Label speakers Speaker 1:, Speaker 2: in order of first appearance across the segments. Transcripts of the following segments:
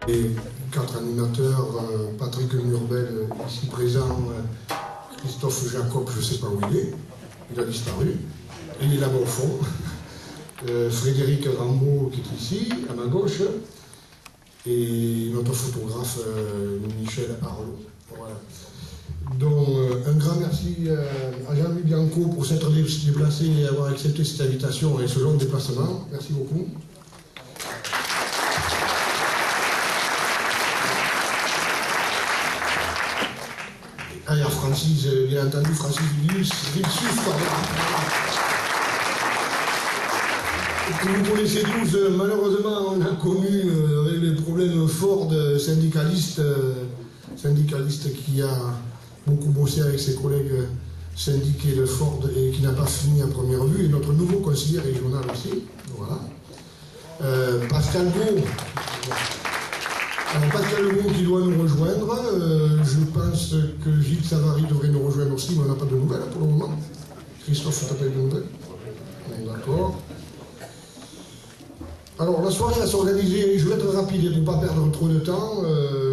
Speaker 1: Les 4 animateurs, Patrick Murbel ici présent, Christophe Jacob, je ne sais pas où il a disparu, il est là-bas au fond, Frédéric Rambaud qui est ici, à ma gauche, et notre photographe Michel Arlot. Voilà. Donc un grand merci à Jean-Louis Bianco pour s'être déplacé et avoir accepté cette invitation et ce long déplacement. Merci beaucoup. Ah, il y a Francis, bien entendu, Francis Vilsus, que vous connaissez tous. Malheureusement, on a connu avec les problèmes forts de syndicaliste qui a beaucoup bossé avec ses collègues syndiqués de Ford et qui n'a pas fini en première vue, et notre nouveau conseiller régional aussi. Voilà. Pascal Beau. Alors Pascal Beau qui doit nous rejoindre. Je pense que Gilles Savary devrait nous rejoindre aussi, mais on n'a pas de nouvelles pour le moment. Christophe, tu n'as pas eu de nouvelles? D'accord. Alors la soirée va s'organiser, je vais être rapide pour ne pas perdre trop de temps.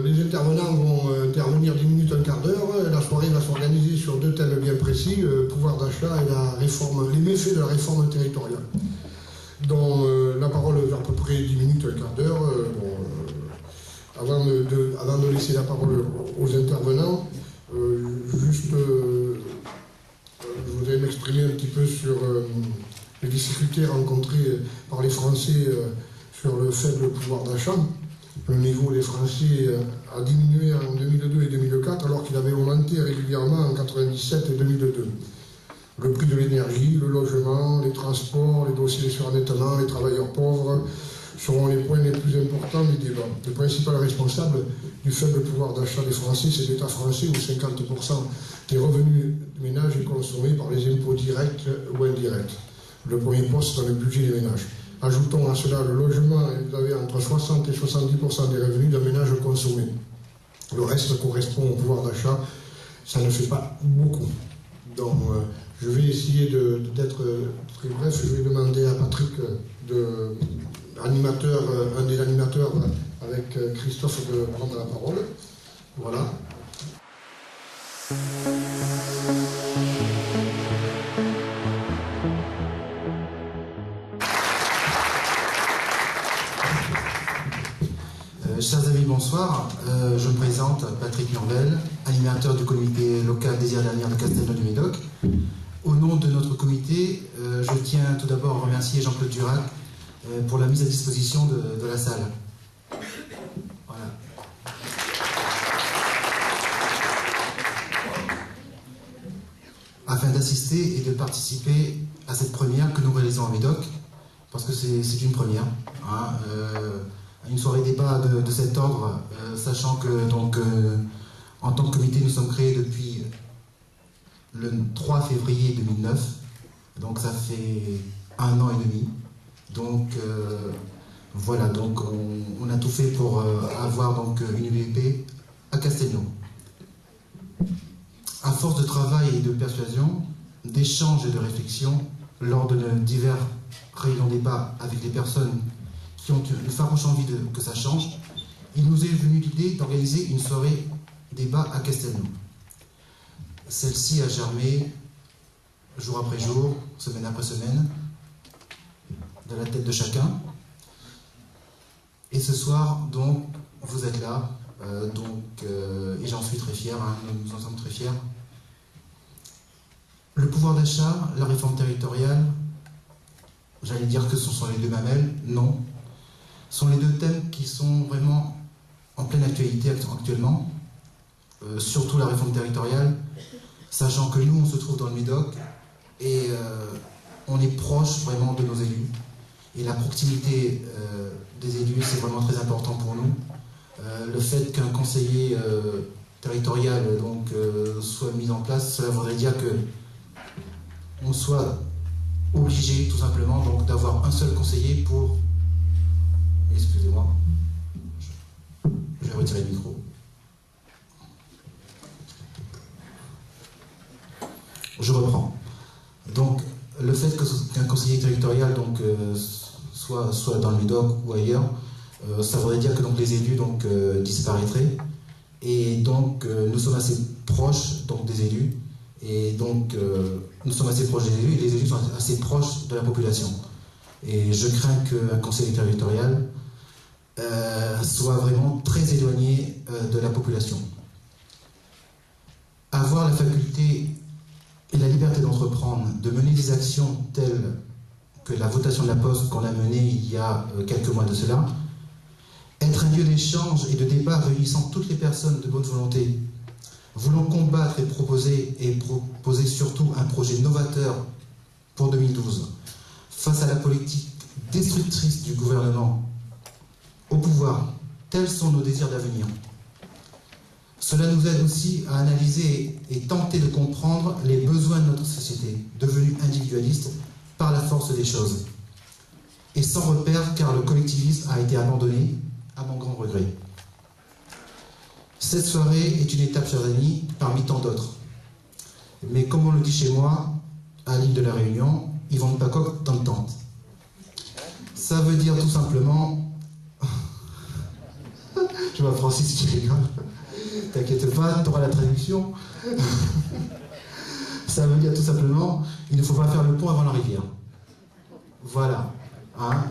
Speaker 1: Les intervenants vont intervenir 10 minutes, un quart d'heure. La soirée va s'organiser sur 2 thèmes bien précis, le pouvoir d'achat et la réforme, les méfaits de la réforme territoriale. Donc la parole à peu près 10 minutes, un quart d'heure. Avant de laisser la parole aux intervenants, je voudrais m'exprimer un petit peu sur les difficultés rencontrées par les Français sur le faible pouvoir d'achat. Le niveau des Français a diminué en 2002 et 2004 alors qu'il avait augmenté régulièrement en 1997 et 2002. Le prix de l'énergie, le logement, les transports, les dossiers de surendettement, les travailleurs pauvres seront les points les plus importants du débat. Le principal responsable du faible pouvoir d'achat des Français, c'est l'État français où 50% des revenus des ménages est consommé par les impôts directs ou indirects. Le premier poste dans le budget des ménages. Ajoutons à cela le logement, vous avez entre 60 et 70% des revenus d'un ménage consommé. Le reste correspond au pouvoir d'achat, ça ne fait pas beaucoup. Donc je vais essayer d'être très bref, je vais demander à Patrick, un des animateurs avec Christophe, de prendre la parole. Voilà.
Speaker 2: Chers amis, bonsoir. Je me présente, Patrick Murbel, animateur du comité local des Iraniens de Castelnau du Médoc. Au nom de notre comité, je tiens tout d'abord à remercier Jean-Claude Durac pour la mise à disposition de la salle. Voilà. Afin d'assister et de participer à cette première que nous réalisons en Médoc, parce que c'est une première, hein, une soirée débat de cet ordre, sachant que donc, en tant que comité, nous sommes créés depuis le 3 février 2009, donc ça fait 1 an et demi. Donc voilà, donc on a tout fait pour avoir donc une UBP à Castelnau. À force de travail et de persuasion, d'échanges et de réflexion, lors de nos divers réunions débat avec des personnes qui ont une farouche envie que ça change, il nous est venu l'idée d'organiser une soirée débat à Castelnau. Celle-ci a germé jour après jour, semaine après semaine, de la tête de chacun. Et ce soir, donc, vous êtes là, et j'en suis très fier, hein, nous en sommes très fiers. Le pouvoir d'achat, la réforme territoriale, j'allais dire que ce sont les deux mamelles, non. Ce sont les deux thèmes qui sont vraiment en pleine actualité actuellement, surtout la réforme territoriale, sachant que nous, on se trouve dans le Médoc, et on est proche vraiment de nos élus. Et la proximité des élus, c'est vraiment très important pour nous. Le fait qu'un conseiller territorial donc, soit mis en place, cela voudrait dire qu'on soit obligé tout simplement donc, d'avoir un seul conseiller pour... Excusez-moi, je vais retirer le micro. Je reprends. Donc, le fait qu'un conseiller territorial donc, soit dans le Médoc ou ailleurs, ça voudrait dire que donc, les élus donc, disparaîtraient. Et donc, nous sommes assez proches donc, des élus. Et donc, nous sommes assez proches des élus et les élus sont assez proches de la population. Et je crains qu'un conseiller territorial soit vraiment très éloigné de la population. Avoir la faculté et la liberté d'entreprendre, de mener des actions telles que la votation de la Poste qu'on a menée il y a quelques mois de cela, être un lieu d'échange et de débat réunissant toutes les personnes de bonne volonté, voulant combattre et proposer surtout un projet novateur pour 2012, face à la politique destructrice du gouvernement au pouvoir, tels sont nos désirs d'avenir. Cela nous aide aussi à analyser et tenter de comprendre les besoins de notre société, devenue individualiste par la force des choses. Et sans repère, car le collectivisme a été abandonné, à mon grand regret. Cette soirée est une étape, chers amis, parmi tant d'autres. Mais comme on le dit chez moi, à l'île de la Réunion, ils vendent pas coq dans le tente. Ça veut dire tout simplement... Je vois Francis qui rigole. T'inquiète pas, tu auras la traduction. Ça veut dire tout simplement, il ne faut pas faire le pont avant la rivière. Voilà. Hein,